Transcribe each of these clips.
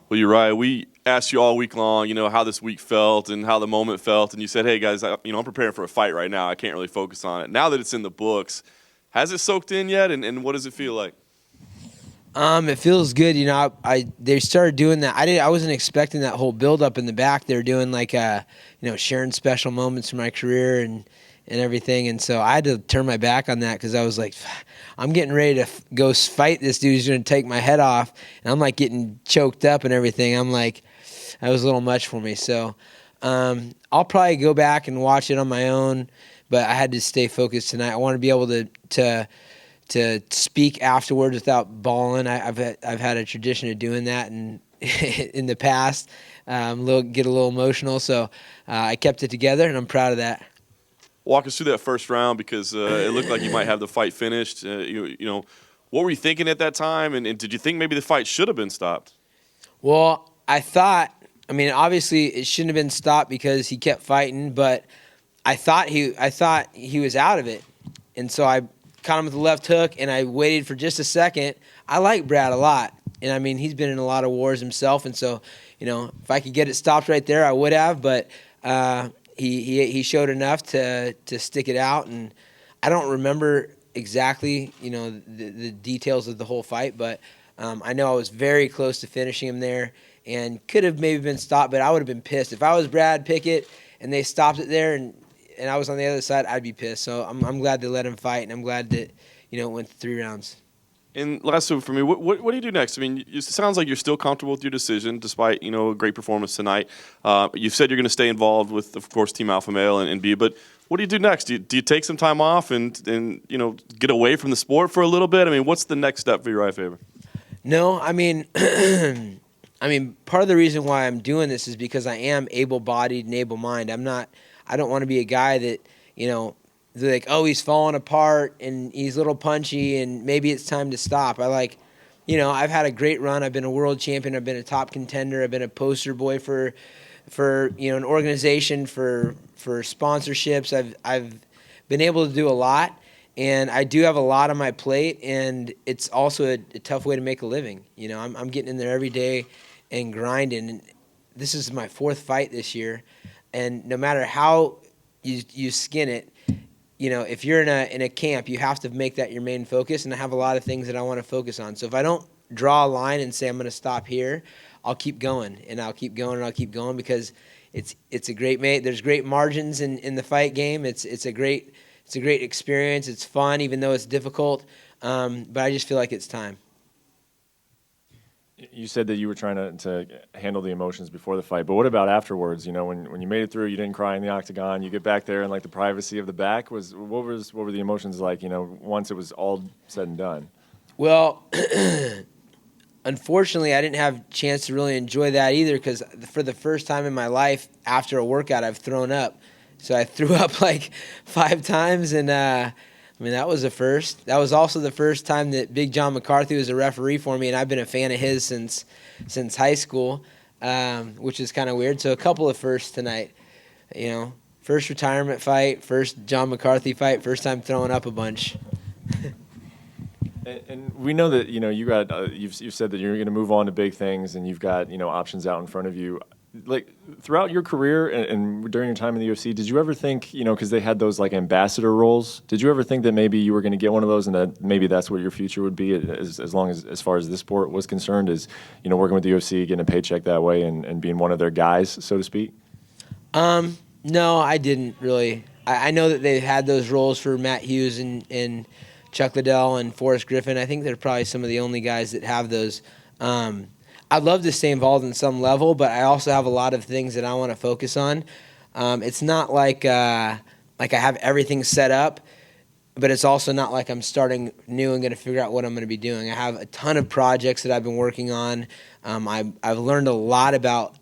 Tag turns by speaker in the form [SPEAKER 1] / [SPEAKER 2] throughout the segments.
[SPEAKER 1] Well, Uriah, we asked you all week long, how this week felt and how the moment felt, and you said, "Hey guys, I'm preparing for a fight right now. I can't really focus on it." Now that it's in the books, has it soaked in yet? And what does it feel like?
[SPEAKER 2] It feels good. They started doing that. I wasn't expecting that whole build up in the back. They're doing like sharing special moments from my career and everything. And so I had to turn my back on that because I was like, I'm getting ready to go fight this dude who's going to take my head off, and I'm like getting choked up and everything. I'm like, that was a little much for me. So I'll probably go back and watch it on my own, but I had to stay focused tonight. I want to be able to speak afterwards without bawling. I've had a tradition of doing that and in the past, get a little emotional. So I kept it together, and I'm proud of that.
[SPEAKER 1] Walk us through that first round because it looked like you might have the fight finished. What were you thinking at that time, and did you think maybe the fight should have been stopped?
[SPEAKER 2] Well, obviously it shouldn't have been stopped because he kept fighting, but I thought he was out of it, and so I caught him with the left hook, and I waited for just a second. I like Brad a lot, and he's been in a lot of wars himself, and so if I could get it stopped right there, I would have, but he showed enough to stick it out, and I don't remember exactly the details of the whole fight, but I know I was very close to finishing him there, and could have maybe been stopped, but I would have been pissed if I was Brad Pickett and they stopped it there, and I was on the other side, I'd be pissed. So I'm glad they let him fight, and I'm glad that it went 3 rounds.
[SPEAKER 1] And last one for me, what do you do next? It sounds like you're still comfortable with your decision despite a great performance tonight. You've said you're going to stay involved with, of course, Team Alpha Male and B. But what do you do next? Do you take some time off and get away from the sport for a little bit? What's the next step for Urijah Faber?
[SPEAKER 2] No, part of the reason why I'm doing this is because I am able-bodied and able-minded. I don't want to be a guy that they're like, oh, he's falling apart and he's a little punchy and maybe it's time to stop. I've had a great run. I've been a world champion. I've been a top contender. I've been a poster boy for an organization, for sponsorships. I've been able to do a lot, and I do have a lot on my plate, and it's also a tough way to make a living. I'm getting in there every day and grinding. And this is my 4th fight this year, and no matter how you skin it, if you're in a camp, you have to make that your main focus, and I have a lot of things that I want to focus on. So if I don't draw a line and say I'm going to stop here, I'll keep going, and I'll keep going, and I'll keep going because it's a great mate. There's great margins in the fight game. It's a great experience. It's fun, even though it's difficult. But I just feel like it's time.
[SPEAKER 3] You said that you were trying to handle the emotions before the fight, but what about afterwards? When you made it through, you didn't cry in the octagon. You get back there in the privacy of the back. What were the emotions like? Once it was all said and done.
[SPEAKER 2] Well, unfortunately, I didn't have a chance to really enjoy that either because for the first time in my life after a workout, I've thrown up. So I threw up like 5 times, and that was a first. That was also the first time that Big John McCarthy was a referee for me, and I've been a fan of his since high school, which is kind of weird. So a couple of firsts tonight. First retirement fight, first John McCarthy fight, first time throwing up a bunch.
[SPEAKER 3] And we know that you've said that you're going to move on to big things, and you've got options out in front of you. Throughout your career and during your time in the UFC, did you ever think, because they had those ambassador roles, did you ever think that maybe you were going to get one of those and that maybe that's what your future would be as far as this sport was concerned, is working with the UFC, getting a paycheck that way and being one of their guys, so to speak?
[SPEAKER 2] No, I didn't really. I know that they had those roles for Matt Hughes and Chuck Liddell and Forrest Griffin. I think they're probably some of the only guys that have those. I'd love to stay involved in some level, but I also have a lot of things that I want to focus on. It's not like I have everything set up, but it's also not like I'm starting new and going to figure out what I'm going to be doing. I have a ton of projects that I've been working on. I've learned a lot about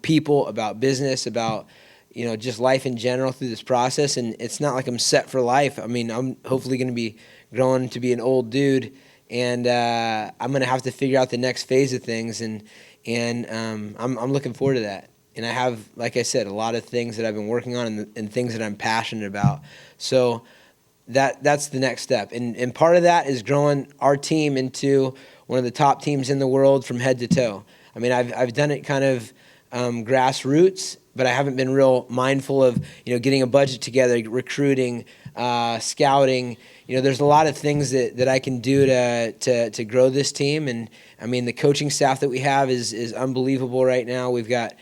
[SPEAKER 2] people, about business, about just life in general through this process, and it's not like I'm set for life. I'm hopefully going to be growing to be an old dude, and I'm going to have to figure out the next phase of things, and I'm looking forward to that. And I have, like I said, a lot of things that I've been working on and things that I'm passionate about. So that's the next step. And part of that is growing our team into one of the top teams in the world from head to toe. I mean, I've done it kind of grassroots, but I haven't been real mindful of, getting a budget together, recruiting, scouting. There's a lot of things that I can do to grow this team. And I mean, the coaching staff that we have is unbelievable right now. We've got,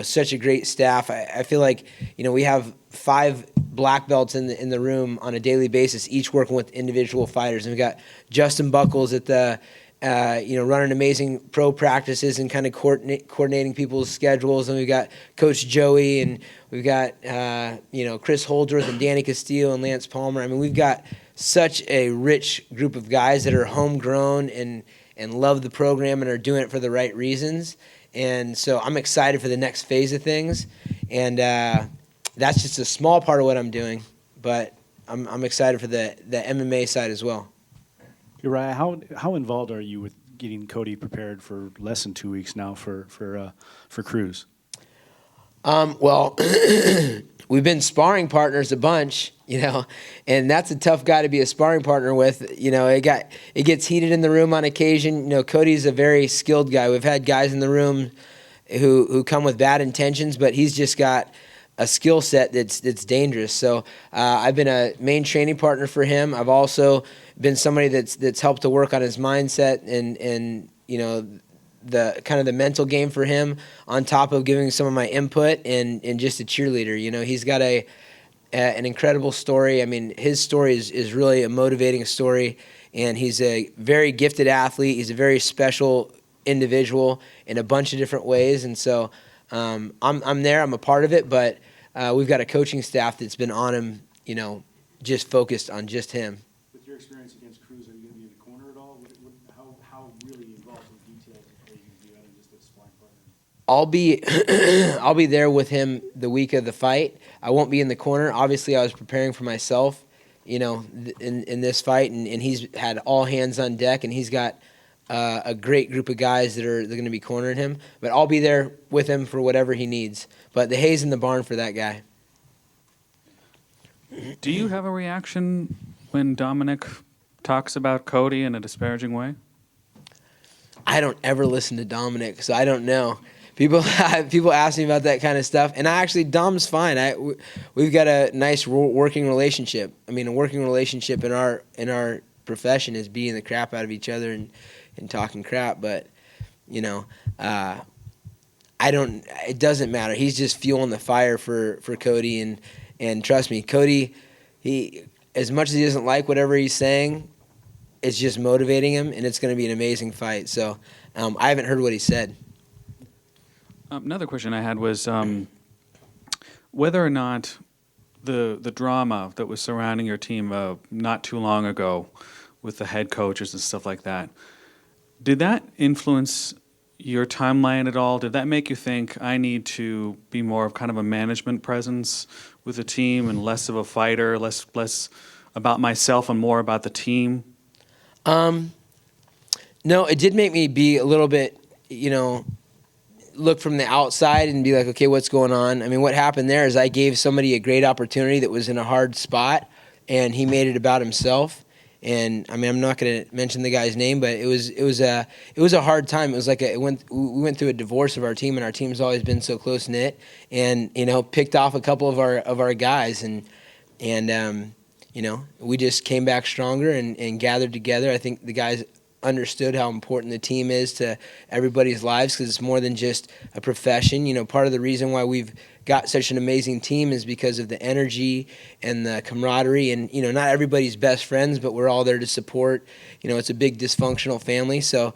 [SPEAKER 2] such a great staff. I feel like, we have 5 black belts in the room on a daily basis, each working with individual fighters. And we've got Justin Buckles at the, running amazing pro practices and kind of coordinating people's schedules. And we've got Coach Joey, and we've got, Chris Holdreth and Danny Castillo and Lance Palmer. I mean, we've got such a rich group of guys that are homegrown and love the program and are doing it for the right reasons. And so I'm excited for the next phase of things. And that's just a small part of what I'm doing, but I'm excited for the MMA side as well.
[SPEAKER 4] Urijah, how involved are you with getting Cody prepared for less than 2 weeks now for Cruz?
[SPEAKER 2] Well, we've been sparring partners a bunch, and that's a tough guy to be a sparring partner with. It gets heated in the room on occasion. Cody's a very skilled guy. We've had guys in the room who come with bad intentions, but he's just got a skill set that's dangerous. So I've been a main training partner for him. I've also been somebody that's helped to work on his mindset and the kind of the mental game for him, on top of giving some of my input and just a cheerleader. He's got an incredible story. I mean, his story is really a motivating story, and he's a very gifted athlete. He's a very special individual in a bunch of different ways, and so I'm there. I'm a part of it, but we've got a coaching staff that's been on him, just focused on just him.
[SPEAKER 4] With your experience against Cruz, are you going to be in the corner at all? How really involved in details are you going to be other than just a sparring partner?
[SPEAKER 2] I'll be there with him the week of the fight. I won't be in the corner. Obviously, I was preparing for myself, in this fight, and he's had all hands on deck, and he's got a great group of guys that are going to be cornering him. But I'll be there with him for whatever he needs. But the hay's in the barn for that guy.
[SPEAKER 5] Do you have a reaction when Dominic talks about Cody in a disparaging way?
[SPEAKER 2] I don't ever listen to Dominic, so I don't know. People ask me about that kind of stuff, and Dom's fine. We've got a nice working relationship. I mean, a working relationship in our profession is beating the crap out of each other and talking crap, but it doesn't matter. He's just fueling the fire for Cody, and trust me, Cody, he, as much as he doesn't like whatever he's saying, it's just motivating him, and it's going to be an amazing fight. So I haven't heard what he said.
[SPEAKER 5] Another question I had was whether or not the drama that was surrounding your team not too long ago with the head coaches and stuff like that, did that influence your timeline at all? Did that make you think I need to be more of kind of a management presence with the team and less of a fighter, less about myself and more about the team?
[SPEAKER 2] No, it did make me be a little bit, look from the outside and be like, okay, what's going on? I mean, what happened there is I gave somebody a great opportunity that was in a hard spot, and he made it about himself. And I mean, I'm not going to mention the guy's name, but it was a hard time. It was like we went through a divorce of our team, and our team's always been so close knit, and picked off a couple of our guys, and we just came back stronger and gathered together. I think the guys understood how important the team is to everybody's lives, because it's more than just a profession. Part of the reason why we've got such an amazing team is because of the energy and the camaraderie, and not everybody's best friends, but we're all there to support. It's a big dysfunctional family, so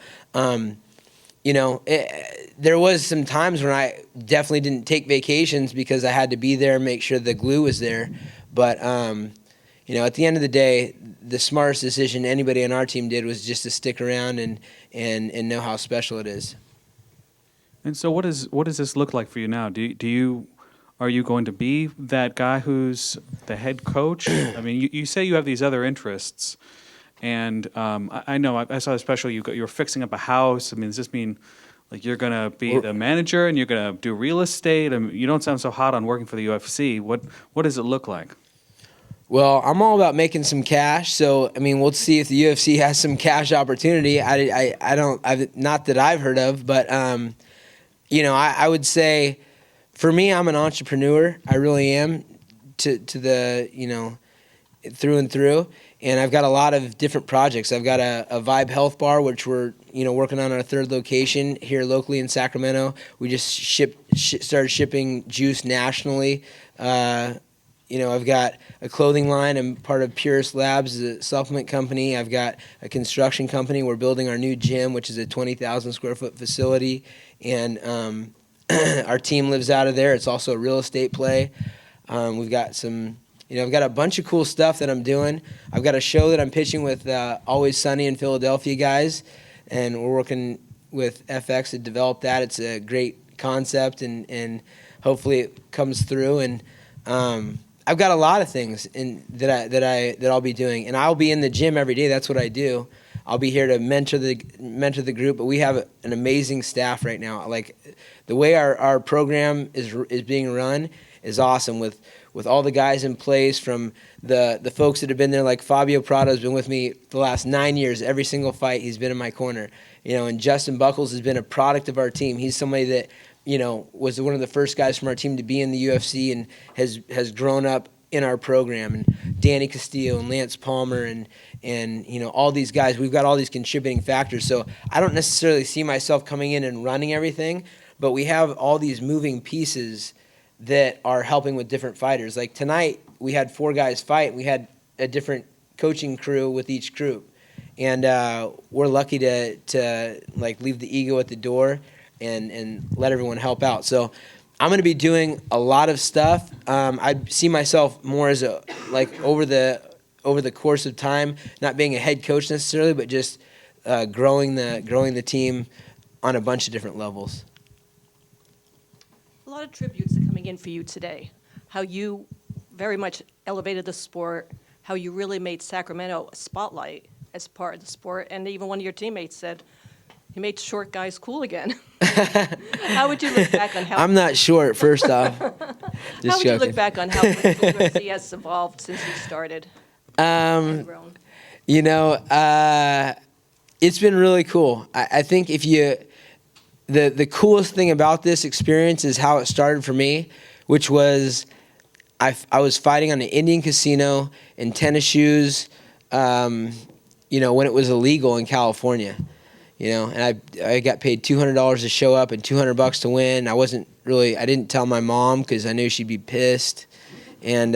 [SPEAKER 2] there was some times when I definitely didn't take vacations because I had to be there and make sure the glue was there. But at the end of the day, the smartest decision anybody on our team did was just to stick around and know how special it is.
[SPEAKER 5] And so what does this look like for you now? Are you going to be that guy who's the head coach? I mean, you say you have these other interests, and I know I saw especially you're fixing up a house. I mean, does this mean like you're going to be the manager and you're going to do real estate? I mean, you don't sound so hot on working for the UFC. What does it look like?
[SPEAKER 2] Well, I'm all about making some cash. So, I mean, we'll see if the UFC has some cash opportunity. Not that I've heard of, but, I would say for me, I'm an entrepreneur. I really am to the, through and through. And I've got a lot of different projects. I've got a Vibe Health Bar, which we're, working on our third location here locally in Sacramento. We just started shipping juice nationally. I've got a clothing line. I'm part of Purist Labs, a supplement company. I've got a construction company. We're building our new gym, which is a 20,000 square foot facility. And our team lives out of there. It's also a real estate play. We've got some, I've got a bunch of cool stuff that I'm doing. I've got a show that I'm pitching with Always Sunny in Philadelphia guys. And we're working with FX to develop that. It's a great concept, and hopefully it comes through. And I've got a lot of things that I'll be doing, and I'll be in the gym every day. That's what I do. I'll be here to mentor the group, but we have an amazing staff right now. Like the way our program is being run is awesome with all the guys in place, from the folks that have been there. Like Fabio Prado's been with me the last 9 years. Every single fight he's been in my corner. And Justin Buckles has been a product of our team. He's somebody that was one of the first guys from our team to be in the UFC and has grown up in our program. And Danny Castillo and Lance Palmer and all these guys, we've got all these contributing factors. So I don't necessarily see myself coming in and running everything, but we have all these moving pieces that are helping with different fighters. Like tonight, we had 4 guys fight. We had a different coaching crew with each group. And we're lucky to leave the ego at the door and let everyone help out. So I'm going to be doing a lot of stuff. I see myself more as over the course of time, not being a head coach necessarily, but just growing the team on a bunch of different levels.
[SPEAKER 6] A lot of tributes are coming in for you today. How you very much elevated the sport, how you really made Sacramento a spotlight as part of the sport, and even one of your teammates said, you made short guys cool again. How would you look back on how...
[SPEAKER 2] I'm not short, first off.
[SPEAKER 6] How would you look back on how the UFC has evolved since you started?
[SPEAKER 2] It's been really cool. I think the coolest thing about this experience is how it started for me, which was I was fighting on an Indian casino in tennis shoes, when it was illegal in California. And I got paid $200 to show up and $200 to win. I didn't tell my mom because I knew she'd be pissed. And,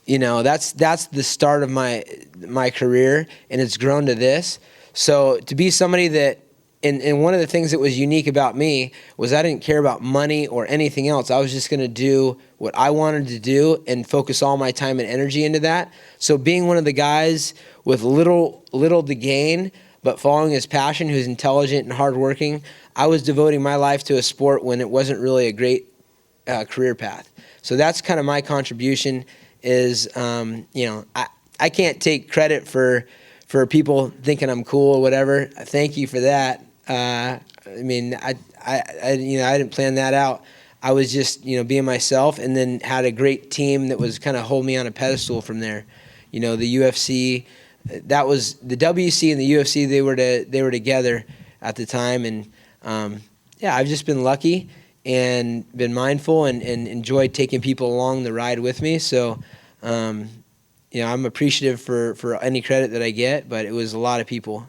[SPEAKER 2] that's the start of my career, and it's grown to this. So to be somebody that, and one of the things that was unique about me was I didn't care about money or anything else. I was just going to do what I wanted to do and focus all my time and energy into that. So being one of the guys with little to gain, but following his passion, who's intelligent and hardworking, I was devoting my life to a sport when it wasn't really a great career path. So that's kind of my contribution is, I can't take credit for people thinking I'm cool or whatever. Thank you for that. I didn't plan that out. I was just, being myself, and then had a great team that was kind of hold me on a pedestal from there. The UFC, that was the WC and the UFC. They were together at the time, and I've just been lucky and been mindful and enjoyed taking people along the ride with me. So, I'm appreciative for any credit that I get, but it was a lot of people.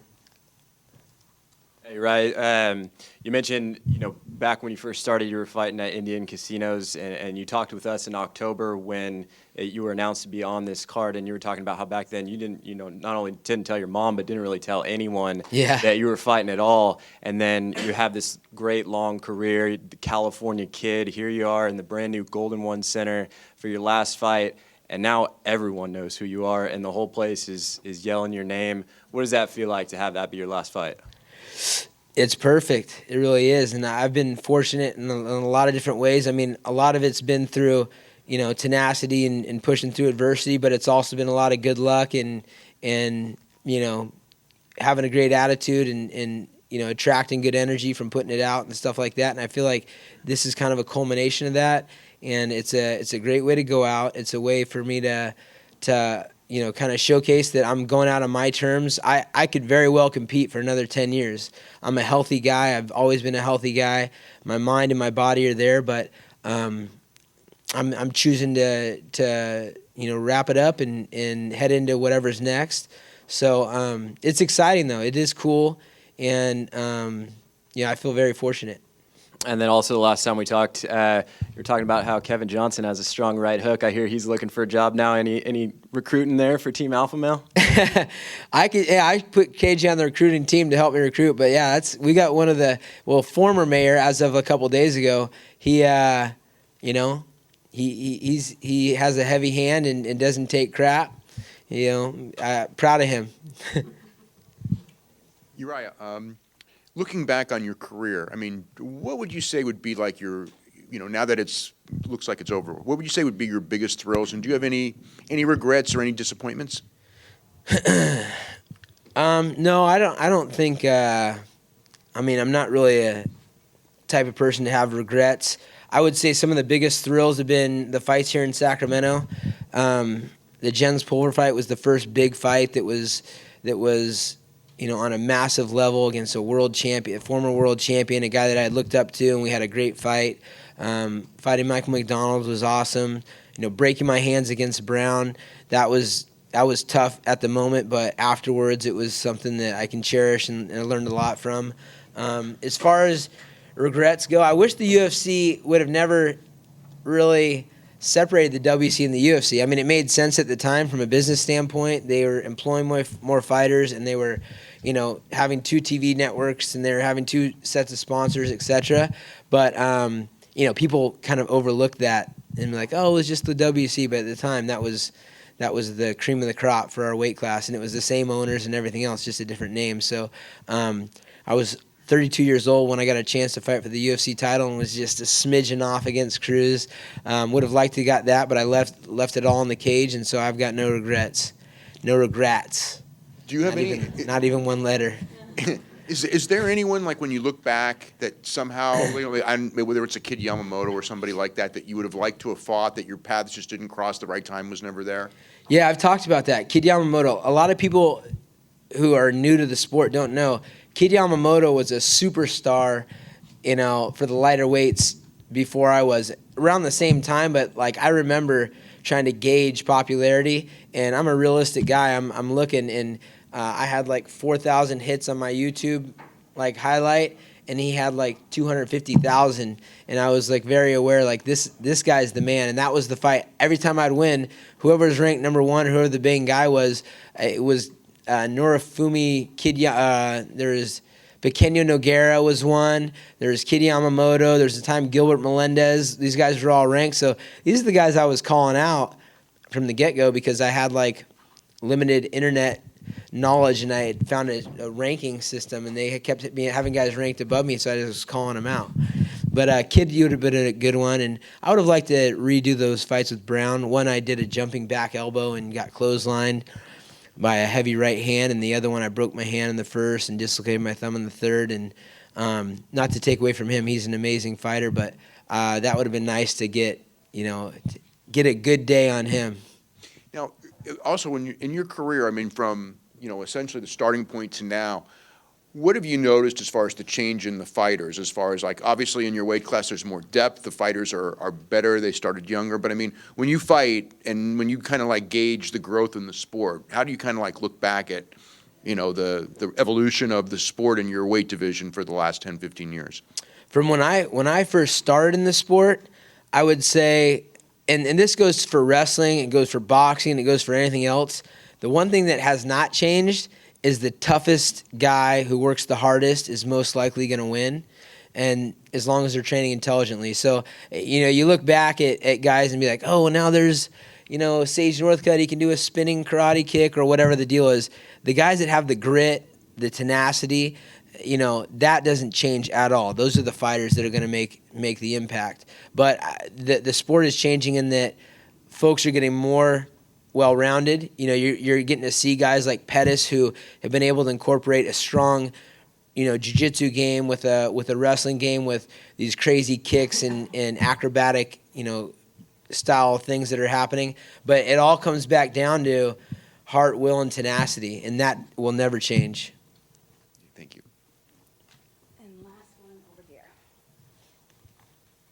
[SPEAKER 7] Hey, right. You mentioned, back when you first started, you were fighting at Indian casinos, and you talked with us in October when you were announced to be on this card, and you were talking about how back then you didn't, not only didn't tell your mom, but didn't really tell anyone that you were fighting at all. And then you have this great long career, the California kid. Here you are in the brand new Golden One Center for your last fight. And now everyone knows who you are, and the whole place is yelling your name. What does that feel like to have that be your last fight?
[SPEAKER 2] It's perfect. It really is. And I've been fortunate in a lot of different ways. I mean, a lot of it's been through, tenacity and pushing through adversity, but it's also been a lot of good luck and having a great attitude and attracting good energy from putting it out and stuff like that. And I feel like this is kind of a culmination of that. And it's a great way to go out. It's a way for me to kind of showcase that I'm going out on my terms. I could very well compete for another 10 years. I'm a healthy guy. I've always been a healthy guy. My mind and my body are there, but I'm choosing to wrap it up and head into whatever's next. So it's exciting though. It is cool, and I feel very fortunate.
[SPEAKER 7] And then also the last time we talked, you were talking about how Kevin Johnson has a strong right hook. I hear he's looking for a job now. Any recruiting there for Team Alpha Male?
[SPEAKER 2] I put KJ on the recruiting team to help me recruit. But yeah, we got one of the former mayor as of a couple days ago. He has a heavy hand and doesn't take crap. Proud of him.
[SPEAKER 8] Urijah, looking back on your career, I mean, what would you say would be like your, now that looks like it's over, what would you say would be your biggest thrills? And do you have any regrets or any disappointments?
[SPEAKER 2] No, I don't think, I'm not really a type of person to have regrets. I would say some of the biggest thrills have been the fights here in Sacramento. The Jens Pulver fight was the first big fight that was on a massive level against a former world champion, a guy that I had looked up to, and we had a great fight. Fighting Michael McDonald was awesome. Breaking my hands against Brown, that was tough at the moment, but afterwards it was something that I can cherish and I learned a lot from. As far as regrets go, I wish the UFC would have never really separated the WC and the UFC. I mean, it made sense at the time from a business standpoint. They were employing more fighters, and they were, having 2 TV networks, and they were having 2 sets of sponsors, etc. But people kind of overlooked that and be like, oh, it was just the WC. But at the time, that was the cream of the crop for our weight class, and it was the same owners and everything else, just a different name. So I was 32 years old when I got a chance to fight for the UFC title, and was just a smidgen off against Cruz. Would have liked to got that, but I left it all in the cage, and so I've got no regrets. No regrets.
[SPEAKER 8] Do you have
[SPEAKER 2] not even one letter.
[SPEAKER 8] Is there anyone, like, when you look back that somehow, whether it's a Kid Yamamoto or somebody like that you would have liked to have fought, that your paths just didn't cross, the right time was never there?
[SPEAKER 2] Yeah, I've talked about that. Kid Yamamoto. A lot of people who are new to the sport don't know. Kid Yamamoto was a superstar, for the lighter weights before I was. Around the same time, but I remember trying to gauge popularity, and I'm a realistic guy. I'm looking, and I had 4,000 hits on my YouTube highlight, and he had 250,000, and I was very aware this guy's the man, and that was the fight. Every time I'd win, whoever's ranked number 1, whoever the big guy was, it was Norifumi Kid. There's Pequeño Nogueira was one. There's Kid Yamamoto. There's the time Gilbert Melendez. These guys were all ranked. So these are the guys I was calling out from the get-go because I had limited internet knowledge, and I had found a ranking system, and they had kept having guys ranked above me, so I just was calling them out. But Kid would have been a good one, and I would have liked to redo those fights with Brown. One, I did a jumping back elbow and got clotheslined by a heavy right hand, and the other one I broke my hand in the first and dislocated my thumb in the third. And not to take away from him, he's an amazing fighter, but that would have been nice to get a good day on him.
[SPEAKER 8] Now, also in your career, from essentially the starting point to now, what have you noticed as far as the change in the fighters? As far as obviously in your weight class, there's more depth. The fighters are better. They started younger. But when you fight and when you kind of gauge the growth in the sport, how do you kind of look back at, the evolution of the sport in your weight division for the last 10, 15 years?
[SPEAKER 2] From when I first started in the sport, I would say, and this goes for wrestling, it goes for boxing, it goes for anything else. The one thing that has not changed is the toughest guy who works the hardest is most likely going to win, and as long as they're training intelligently. So, you look back at guys and be like, oh, well, now there's, Sage Northcutt, he can do a spinning karate kick or whatever the deal is. The guys that have the grit, the tenacity, that doesn't change at all. Those are the fighters that are going to make the impact. But the sport is changing in that folks are getting more well-rounded. You're getting to see guys like Pettis who have been able to incorporate a strong jiu-jitsu game with a wrestling game with these crazy kicks and acrobatic, style things that are happening. But it all comes back down to heart, will, and tenacity, and that will never change.
[SPEAKER 8] Thank you.
[SPEAKER 9] And last one over here.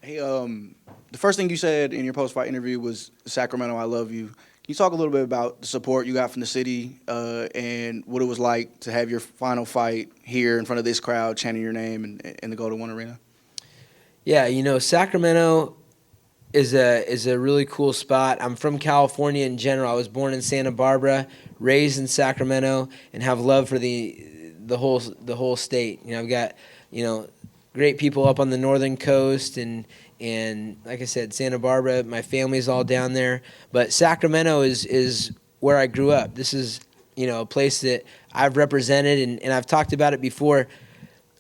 [SPEAKER 10] Hey, the first thing you said in your post-fight interview was Sacramento, I love you. Can you talk a little bit about the support you got from the city and what it was like to have your final fight here in front of this crowd chanting your name in the Golden One Arena?
[SPEAKER 2] Yeah, Sacramento is a really cool spot. I'm from California in general. I was born in Santa Barbara, raised in Sacramento, and have love for the whole state. I've got great people up on the northern coast and like I said, Santa Barbara. My family's all down there, but Sacramento is where I grew up. This is a place that I've represented, and I've talked about it before.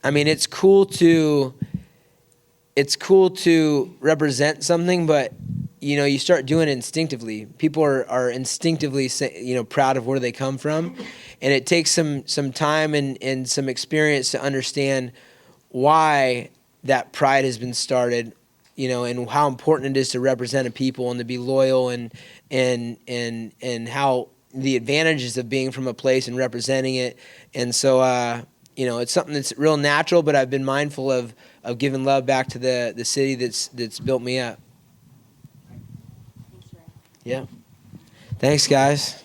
[SPEAKER 2] I mean, it's cool to represent something, but you start doing it instinctively. People are instinctively proud of where they come from, and it takes some time and some experience to understand why that pride has been started, and how important it is to represent a people and to be loyal and how the advantages of being from a place and representing it. And so it's something that's real natural, but I've been mindful of giving love back to the city that's built me up.
[SPEAKER 9] Thanks, Ray.
[SPEAKER 2] Yeah. Thanks, guys.